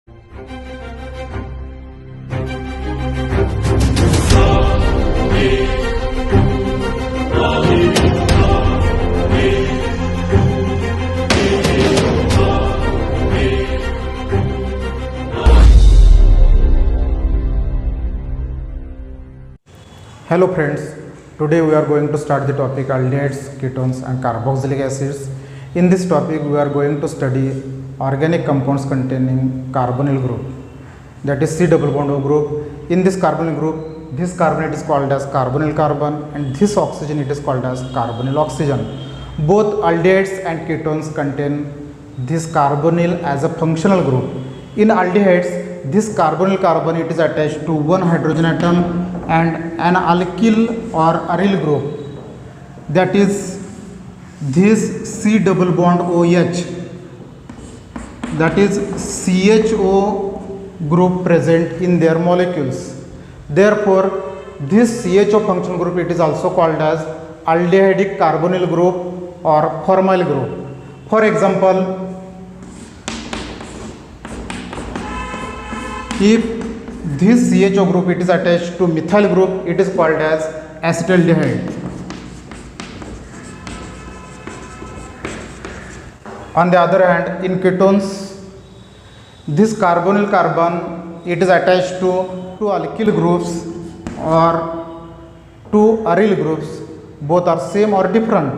Hello friends, today we are going to start the topic aldehydes, ketones and carboxylic acids. In this topic we are going to study organic compounds containing carbonyl group, that is C double bond O group. In this carbonyl group, this carbonate is called as carbonyl carbon and this oxygen it is called as carbonyl oxygen. Both aldehydes and ketones contain this carbonyl as a functional group. In aldehydes, this carbonyl carbon it is attached to one hydrogen atom and an alkyl or aryl group, that is this C double bond OH, that is CHO group present in their molecules. Therefore, this CHO functional group it is also called as aldehydic carbonyl group or formyl group. For example, if this CHO group it is attached to methyl group, it is called as acetaldehyde. On the other hand, in ketones, this carbonyl carbon it is attached to two alkyl groups or two aryl groups. Both are same or different.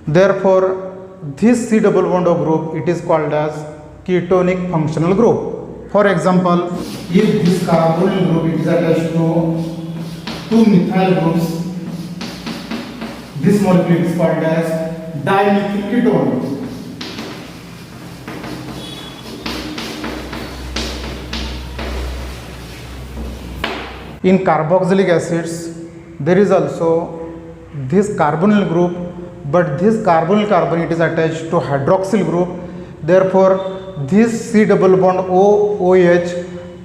Therefore, this C double bond O group it is called as ketonic functional group. For example, if this carbonyl group it is attached to two methyl groups, this molecule is called as dimethyl ketone. In carboxylic acids, there is also this carbonyl group, but this carbonyl carbon it is attached to hydroxyl group. Therefore, this C double bond OH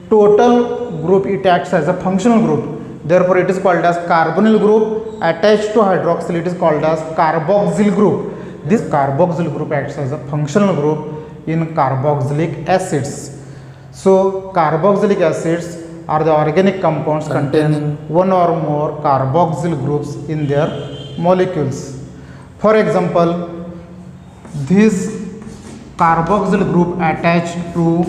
total group it acts as a functional group. Therefore, it is called as carbonyl group attached to hydroxyl. It is called as carboxyl group. This carboxyl group acts as a functional group in carboxylic acids. So, carboxylic acids are the organic compounds containing one or more carboxyl groups in their molecules. For example, this carboxyl group attached to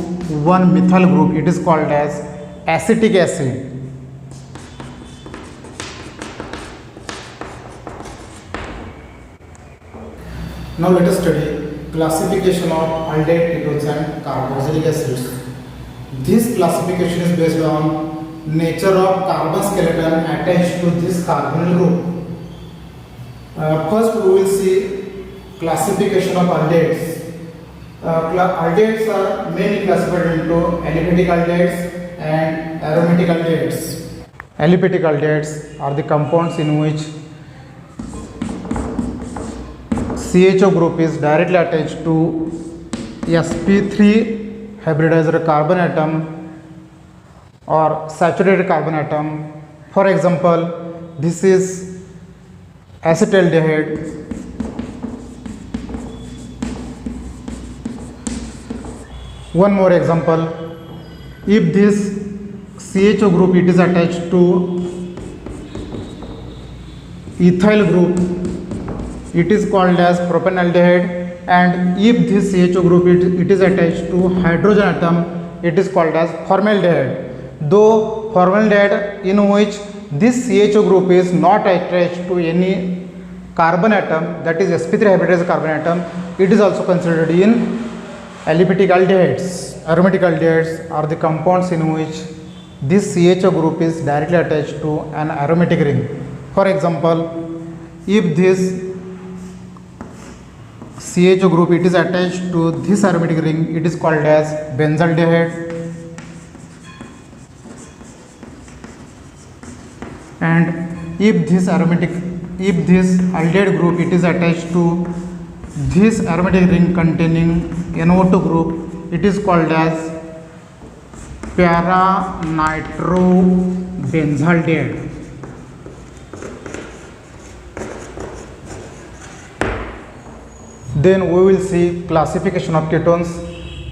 one methyl group it is called as acetic acid. Now let us study classification of aldehyde, ketones and carboxylic acids. This classification is based on nature of carbon skeleton attached to this carbonyl group. First we will see classification of aldehydes. Aldehydes are mainly classified into aliphatic aldehydes and aromatic aldehydes. Aliphatic aldehydes are the compounds in which CHO group is directly attached to sp3 hybridized carbon atom or saturated carbon atom. For example, this is acetaldehyde. One more example, if this CHO group it is attached to ethyl group, it is called as propanaldehyde, and if this CHO group it is attached to hydrogen atom, it is called as formaldehyde. Though formaldehyde in which this CHO group is not attached to any carbon atom, that is sp3 hybridized carbon atom, it is also considered in aliphatic aldehydes. Aromatic aldehydes are the compounds in which this CHO group is directly attached to an aromatic ring. For example, if this CHO group it is attached to this aromatic ring, it is called as benzaldehyde, and if this aldehyde group it is attached to this aromatic ring containing NO2 group, it is called as para-nitrobenzaldehyde. Then we will see classification of ketones.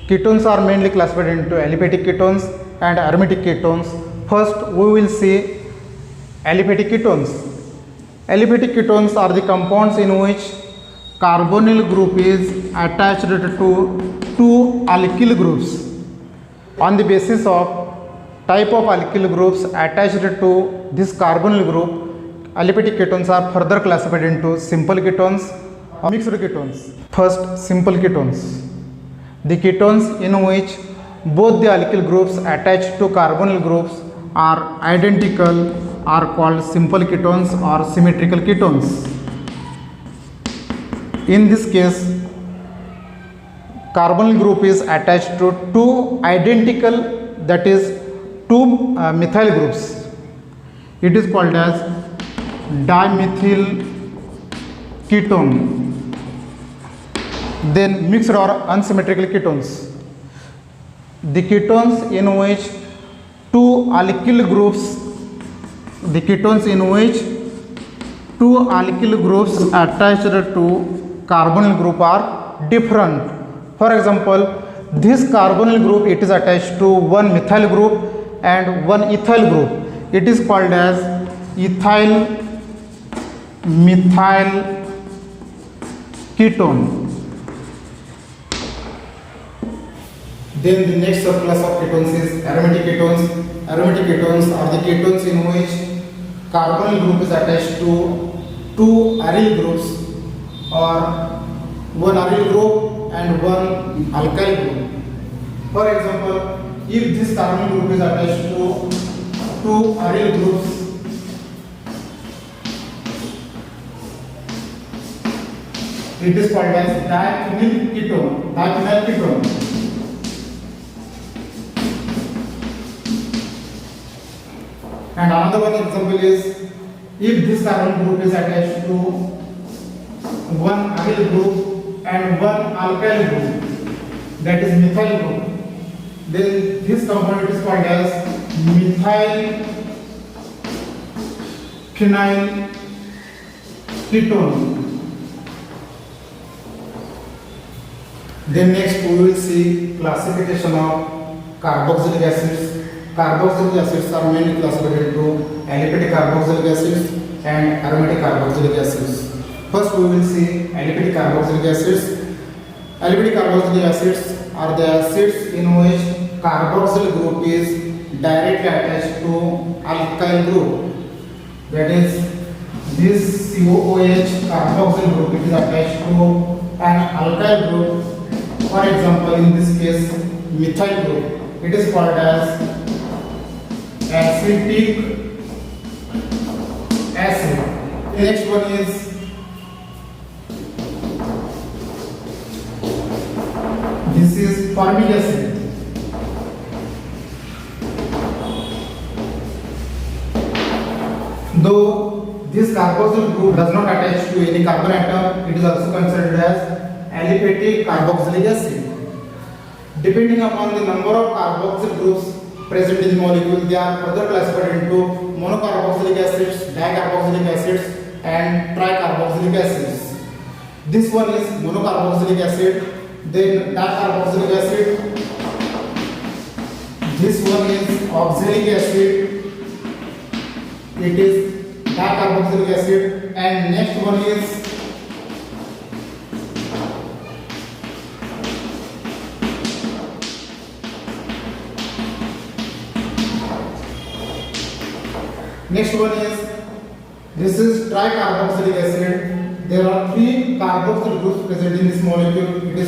Ketones are mainly classified into aliphatic ketones and aromatic ketones. First, we will see aliphatic ketones. Aliphatic ketones are the compounds in which carbonyl group is attached to two alkyl groups. On the basis of type of alkyl groups attached to this carbonyl group, aliphatic ketones are further classified into simple ketones or mixed ketones. First, simple ketones. The ketones in which both the alkyl groups attached to carbonyl groups are identical are called simple ketones or symmetrical ketones. In this case, carbonyl group is attached to two identical, that is two methyl groups. It is called as dimethyl ketone. Then mixed or unsymmetrical ketones. The ketones in which two alkyl groups, the ketones in which two alkyl groups attached to carbonyl group are different. For example, this carbonyl group, it is attached to one methyl group and one ethyl group. It is called as ethyl methyl ketone. Then the next subclass of ketones is aromatic ketones. Aromatic ketones are the ketones in which carbonyl group is attached to two aryl groups or one aryl group and one alkyl group. For example, if this carbonyl group is attached to two aryl groups, it is called as diphenyl ketone. Diphenyl ketone. And another one example is if this carbon group is attached to one aryl group and one alkyl group, that is methyl group, then this compound is called as methyl phenyl ketone. Then next we will see classification of carboxylic acids. Carboxylic acids are mainly classified into aliphatic carboxylic acids and aromatic carboxylic acids. First we will see aliphatic carboxylic acids. Aliphatic carboxylic acids are the acids in which carboxyl group is directly attached to alkyl group. That is, this COOH carboxyl group, it is attached to an alkyl group. For example, in this case methyl group, it is called as acetic acid. The next one is this is formic acid. Though this carboxyl group does not attach to any carbon atom, it is also considered as aliphatic carboxylic acid. Depending upon the number of carboxyl groups present in the molecule, they are further classified into monocarboxylic acids, dicarboxylic acids and tricarboxylic acids. This one is monocarboxylic acid, then dicarboxylic acid. This one is oxalic acid, it is dicarboxylic acid, and next one is this is tricarboxylic acid. There are three carboxyl groups present in this molecule.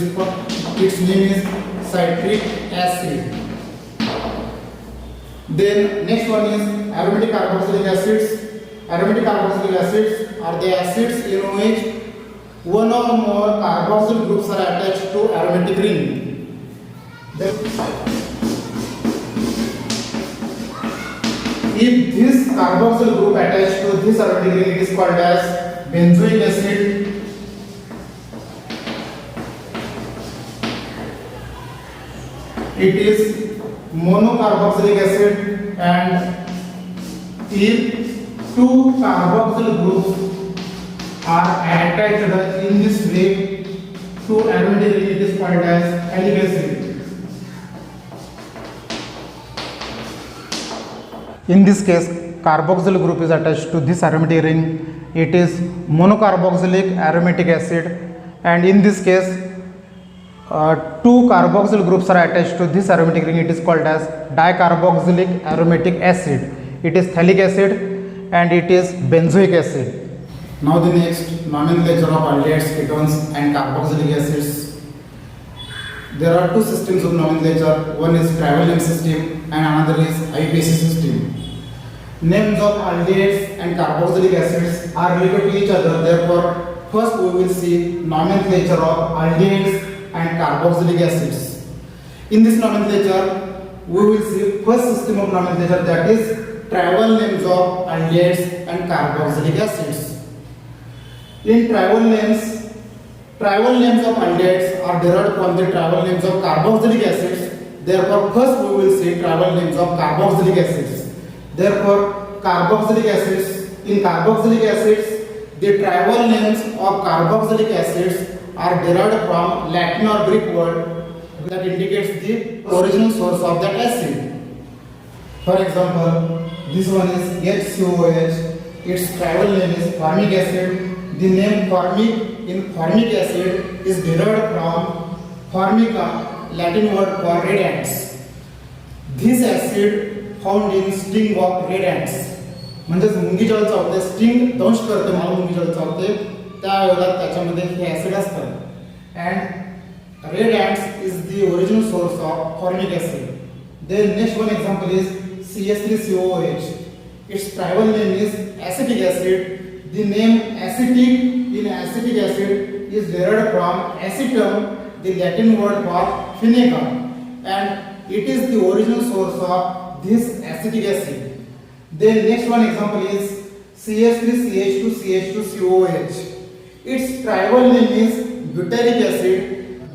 Its name is citric acid. Then next one is aromatic carboxylic acids. Aromatic carboxylic acids are the acids in which one or more carboxyl groups are attached to aromatic ring. If this carboxyl group attached to this aromatic ring, it is called as benzoic acid. It is monocarboxylic acid, and if two carboxyl groups are attached in this way to aromatic ring, it is called as alic acid. In this case, carboxyl group is attached to this aromatic ring. It is monocarboxylic aromatic acid, and in this case, two carboxyl groups are attached to this aromatic ring. It is called as dicarboxylic aromatic acid. It is phthalic acid and it is benzoic acid. Now the next nomenclature of aldehydes, ketones and carboxylic acids. There are two systems of nomenclature. One is travel name system and another is IUPAC system. Names of aldehydes and carboxylic acids are related to each other. Therefore, first we will see nomenclature of aldehydes and carboxylic acids. In this nomenclature, we will see first system of nomenclature, that is travel names of aldehydes and carboxylic acids. In travel names of aldehydes are derived from the travel names of carboxylic acids. Therefore, first we will see travel names of carboxylic acids. Therefore, carboxylic acids, in carboxylic acids, the travel names of carboxylic acids are derived from Latin or Greek word that indicates the original source of that acid. For example, this one is HCOOH. Its travel name is formic acid. The name formic in formic acid is derived from formica, Latin word for red ants. This acid found in sting of red ants. म्हणजेच मुंगी जळ चावते, sting दंश करते, मला मुंगी जळ चावते, त्यावेळेला त्याच्यामध्ये हे ऍसिड असतं. And red ants is the original source of formic acid. Then next one example is CH3COOH. Its tribal name is acetic acid. The name acetic in acetic acid is derived from acetum, the Latin word for vinegar, and it is the original source of this acetic acid. Then next one example is CH3CH2CH2COOH. Its tribal name is butyric acid.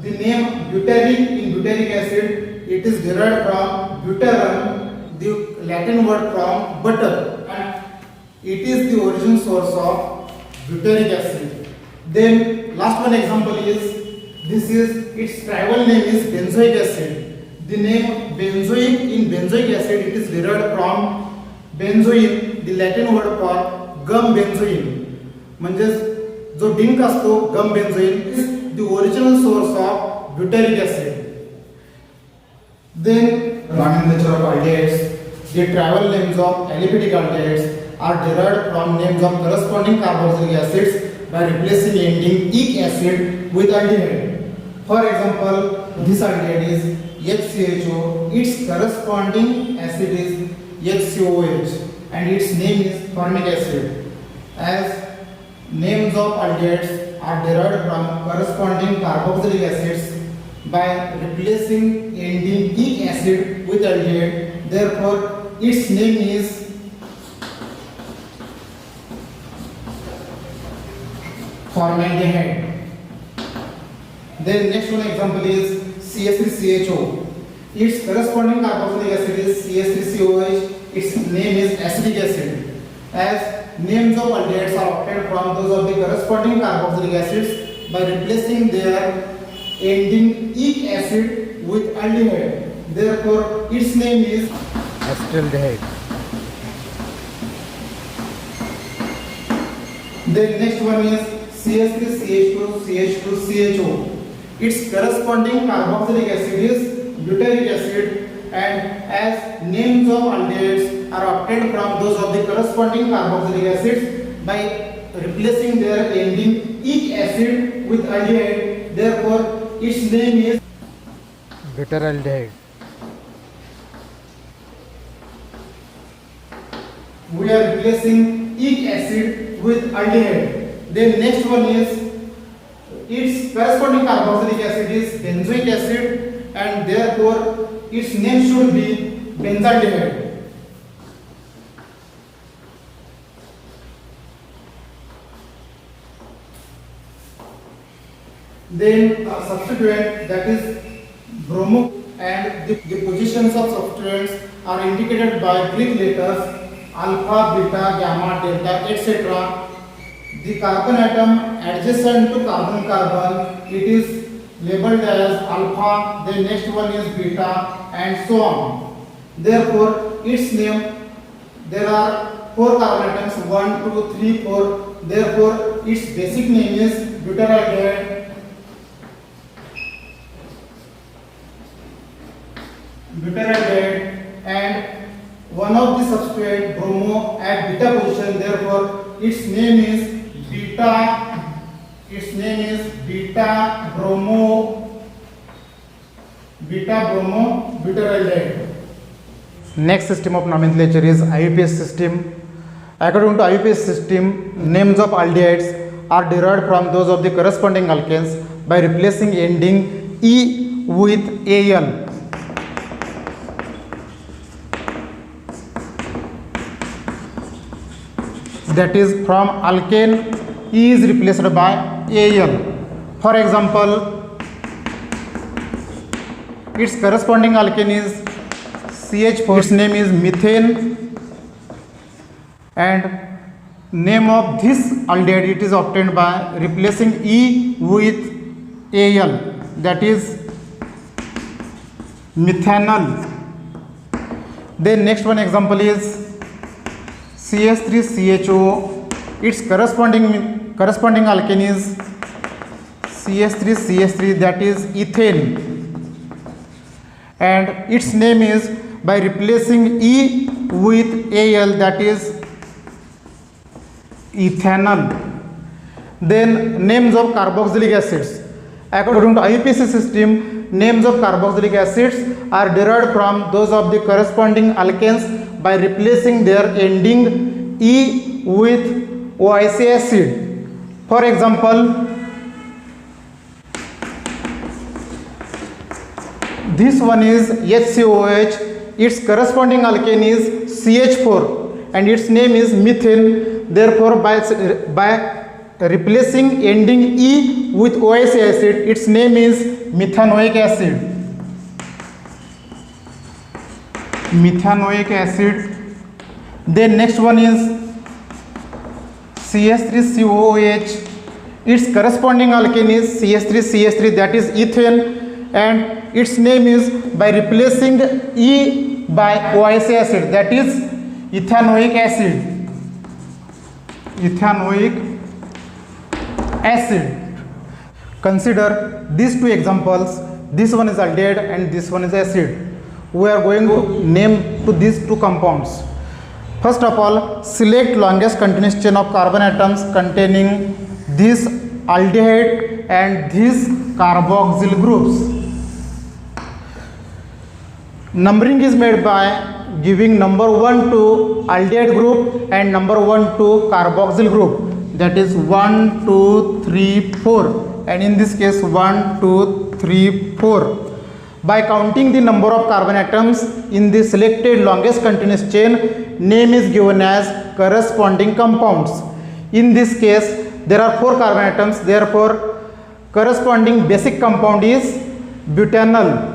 The name butyric in butyric acid, it is derived from butyrum, the Latin word from butter, and it is the origin source of butyric acid. Then last one example is, its tribal name is benzoic acid. The name benzoic in benzoic acid, it is derived from benzoin, the Latin word for gum benzoin. म्हणजेच जो drink असतो गम बेंझोइन is the original source of butyric acid. Then nomenclature of aldehydes. The travel names of aliphatic aldehydes are derived from names of corresponding carboxylic acids by replacing ending ic acid with aldehyde. For example, this aldehyde is HCHO. Its corresponding acid is HCOOH and its name is formic acid. As names of aldehydes are derived from corresponding carboxylic acids by replacing ending ic acid with aldehyde. Therefore, its name is formaldehyde. Then next one example is CH3CHO. Its corresponding carboxylic acid is CH3COH. Its name is acetic acid. As names of aldehydes are obtained from those of the corresponding carboxylic acids by replacing their ending ic acid with aldehyde. Therefore, its name is acetaldehyde. Then next one is CH3CH2CH2CHO. Its corresponding carboxylic acid is butyric acid, and as names of aldehydes are obtained from those of the corresponding carboxylic acids by replacing their ending ic acid with aldehyde. Therefore, its name is butyraldehyde. We are replacing ic acid with aldehyde. Then next one is, its corresponding carboxylic acid is benzoic acid, and therefore its name should be benzaldehyde. Then a substituent, that is bromo, and the positions of substituents are indicated by Greek letters alpha, beta, gamma, delta, etc. The carbon atom adjacent to carbon, it is labeled as alpha, then next one is beta, and so on. Therefore, its name there are 4 carbon atoms, 1, 2, 3, 4. Therefore, its basic name is butyraldehyde. And one of the substrate bromo at beta position. Therefore, its name is beta. Its name is beta bromo butyraldehyde. Next system of nomenclature is IUPAC system. According to IUPAC system, names of aldehydes are derived from those of the corresponding alkanes by replacing ending E with Al. That is, from alkane E is replaced by Al. For example, its corresponding alkane is CH4. Its name is methane, and name of this aldehyde it is obtained by replacing E with Al, that is methanol. Then next one example is CH3CHO. Its corresponding alkane is CH3CH3, that is ethane, and its name is by replacing E with Al, that is ethanol. Then names of carboxylic acids. According to IUPAC system, names of carboxylic acids are derived from those of the corresponding alkanes by replacing their ending E with OIC acid. For example, this one is HCOH. Its corresponding alkane is CH4 and its name is methane. Therefore, by replacing ending E with OIC acid, its name is methanoic acid. Methanoic acid. Then next one is CH3COOH. Its corresponding alkane is CH3CH3, that is ethane, and its name is by replacing E by OIC acid, that is ethanoic acid. Ethanoic acid. Consider these two examples. This one is aldehyde and this one is acid. We are going to name to these two compounds. First of all, select longest continuous chain of carbon atoms containing this aldehyde and these carboxyl groups. Numbering is made by giving number 1 to aldehyde group and number 1 to carboxyl group, that is 1, 2, 3, 4, and in this case 1, 2, 3, 4. By counting the number of carbon atoms in the selected longest continuous chain, name is given as corresponding compounds. In this case, there are 4 carbon atoms, therefore corresponding basic compound is butanol.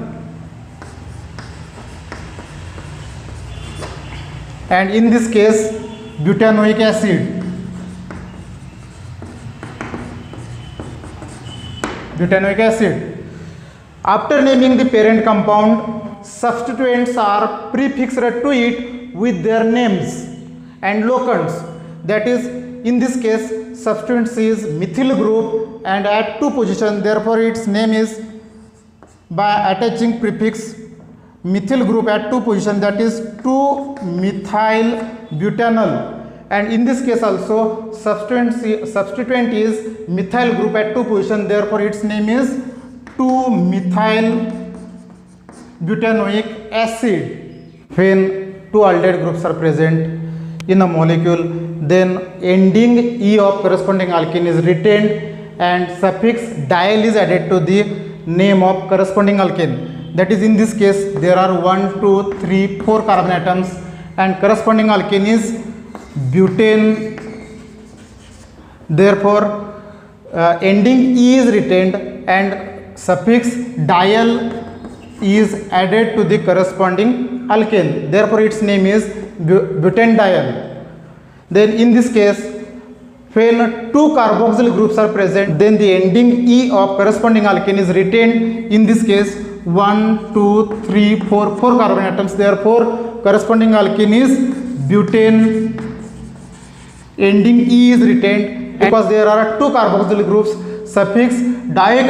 And in this case, butanoic acid. Butanoic acid. After naming the parent compound, substituents are prefixed to it with their names and locants. That is, in this case, substituent is methyl group and at 2 position, therefore its name is by attaching prefix methyl group at 2 position, that is 2-methyl butanol, and in this case also substituent is methyl group at 2 position, therefore its name is 2-methyl butanoic acid. When 2 aldehyde groups are present in a molecule, then ending E of corresponding alkene is retained and suffix dial is added to the name of corresponding alkane. That is, in this case there are 1, 2, 3, 4 carbon atoms and corresponding alkane is butane. Therefore, ending E is retained and suffix dial is added to the corresponding alkane. Therefore, its name is butanediol. Then in this case, when 2 carboxyl groups are present, then the ending E of corresponding alkane is retained. In this case, 1, 2, 3, 4 carbon atoms. Therefore, corresponding alkene is butane ending E is retained because there are two carboxyl groups. Suffix dioic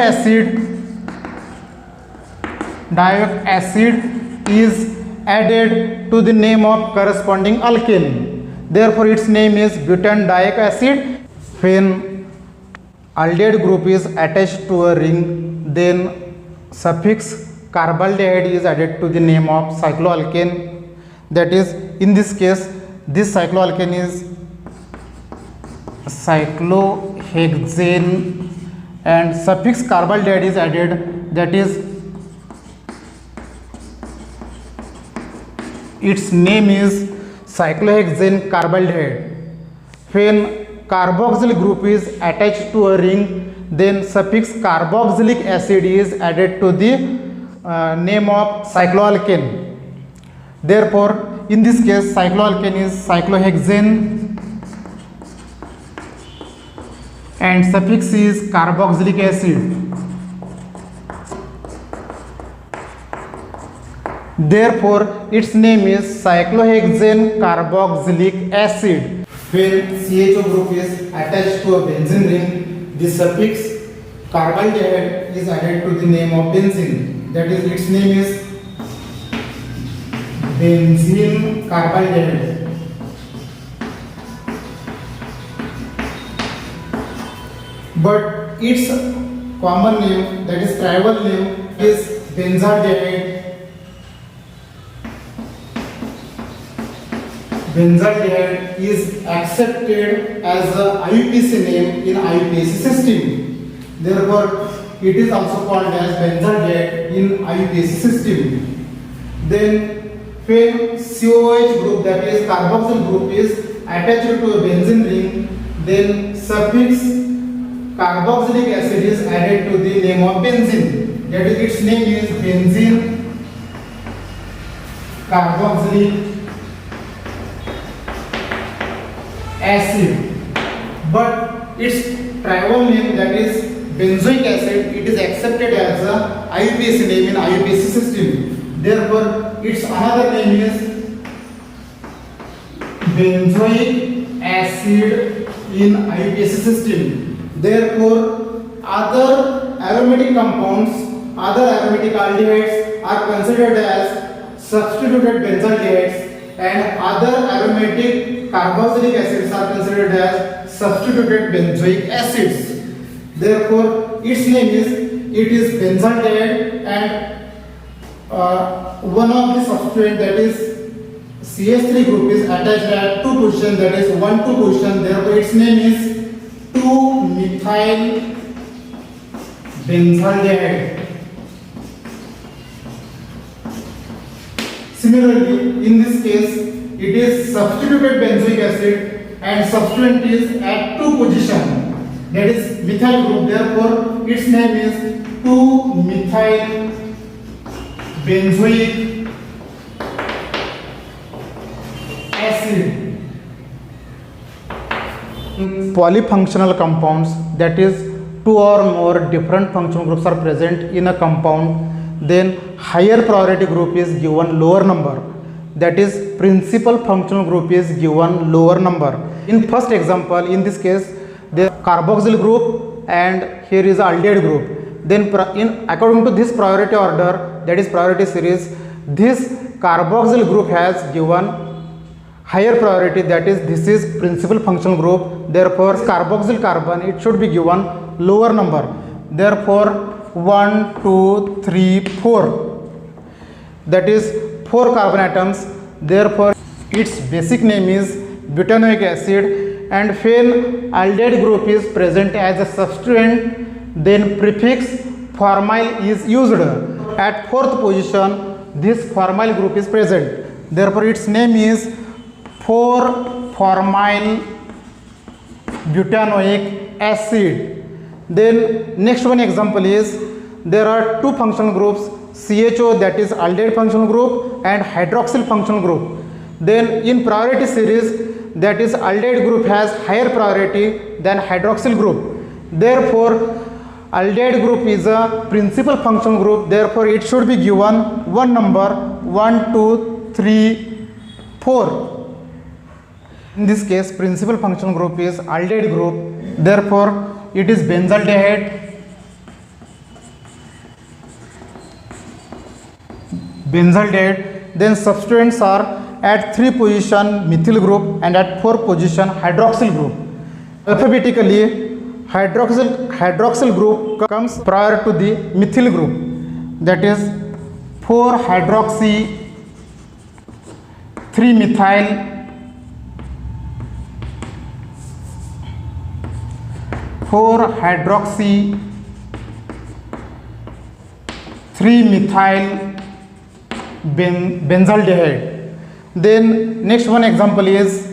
acid is added to the name of corresponding alkane. Therefore its name is butane dioic acid. When aldehyde group is attached to a ring, then suffix carbaldehyde is added to the name of cycloalkane. That is, in this case, this cycloalkane is cyclohexane and suffix carbaldehyde is added, that is, its name is cyclohexane carbaldehyde. When carboxyl group is attached to a ring, then suffix carboxylic acid is added to the name of cycloalkane. Therefore in this case cycloalkane is cyclohexane and suffix is carboxylic acid. Therefore its name is cyclohexane carboxylic acid. When CHO group is attached to a benzene ring, the suffix carbaldehyde is added to the name of benzene. That is, its name is benzene carbaldehyde. But its common name, that is tribal name, is benzaldehyde. Benzaldehyde is accepted as a IUPAC name in IUPAC system. Therefore, it is also called as benzaldehyde in IUPAC system. Then, when COH group, that is carboxyl group, is attached to a benzene ring, then suffix carboxylic acid is added to the name of benzene. That is, its name is benzene carboxylic acid. But its tribal name, that is benzoic acid, it is accepted as a IUPAC name in IUPAC system. Therefore its another name is benzoic acid in IUPAC system. Therefore other aromatic compounds, other aromatic aldehydes are considered as substituted benzaldehydes, and other aromatic carboxylic acids are considered as substituted benzoic acids. Therefore its name is benzaldehyde, and one of the substituent, that is CH3 group, is attached at 2 position, that is 1,2 position. Therefore its name is 2-methyl benzaldehyde. Similarly, in this case, it is substituted benzoic acid and substituent is at 2 position, that is methyl group. Therefore its name is 2-methyl benzoic acid. Polyfunctional compounds, that is 2 or more different functional groups are present in a compound, then higher priority group is given lower number, that is principal functional group is given lower number. In first example, in this case the carboxyl group and here is aldehyde group. Then according to this priority order, that is priority series, this carboxyl group has given higher priority, that is this is principal functional group. Therefore carboxyl carbon, it should be given lower number. Therefore 1, 2, 3, 4, that is 4 carbon atoms. Therefore its basic name is butanoic acid, and when aldehyde group is present as a substituent, then prefix formyl is used. At 4th position this formyl group is present. Therefore its name is 4-formyl butanoic acid. Then next one example is, there are 2 functional groups, CHO, that is aldehyde functional group, and hydroxyl functional group. Then in priority series, that is aldehyde group has higher priority than hydroxyl group. Therefore aldehyde group is a principal functional group. Therefore it should be given one number, 1, 2, 3, 4. In this case, principal functional group is aldehyde group. Therefore, it is benzaldehyde. Benzaldehyde. Then substituents are at 3 position methyl group and at 4 position hydroxyl group. Alphabetically, hydroxyl group comes prior to the methyl group. That is 4 hydroxy 3 methyl 4 hydroxy 3 methyl benzaldehyde. Then next one example is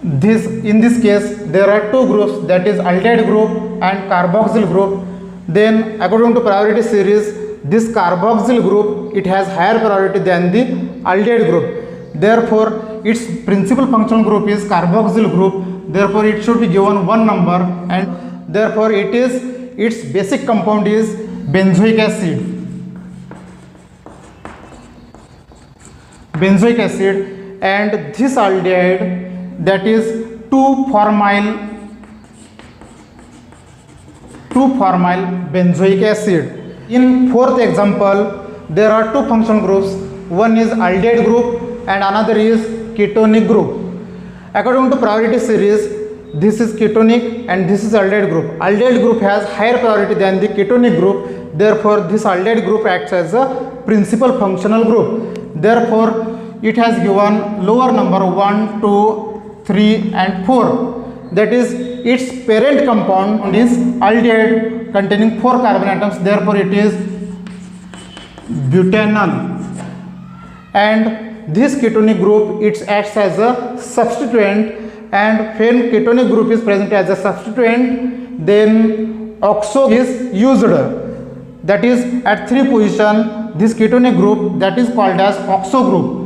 this. In this case, there are two groups, that is aldehyde group and carboxyl group. Then according to priority series, this carboxyl group, it has higher priority than the aldehyde group. Therefore, its principal functional group is carboxyl group. Therefore, it should be given 1 number, and therefore its basic compound is benzoic acid. Benzoic acid, and this aldehyde, that is 2-formyl benzoic acid. In fourth example, there are two functional groups. One is aldehyde group and another is ketonic group. According to priority series, this is ketonic and this is aldehyde group. Aldehyde group has higher priority than the ketonic group. Therefore, this aldehyde group acts as a principal functional group. Therefore, it has given lower number 1, 2, 3 and 4. That is, its parent compound is aldehyde containing 4 carbon atoms. Therefore, it is butanol. And this ketonic group, it acts as a substituent, and when ketonic group is present as a substituent, then oxo is used. That is, at 3 position, this ketonic group, that is called as oxo group.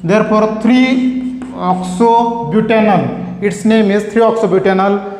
Therefore, 3-oxobutanol, its name is 3-oxobutanol.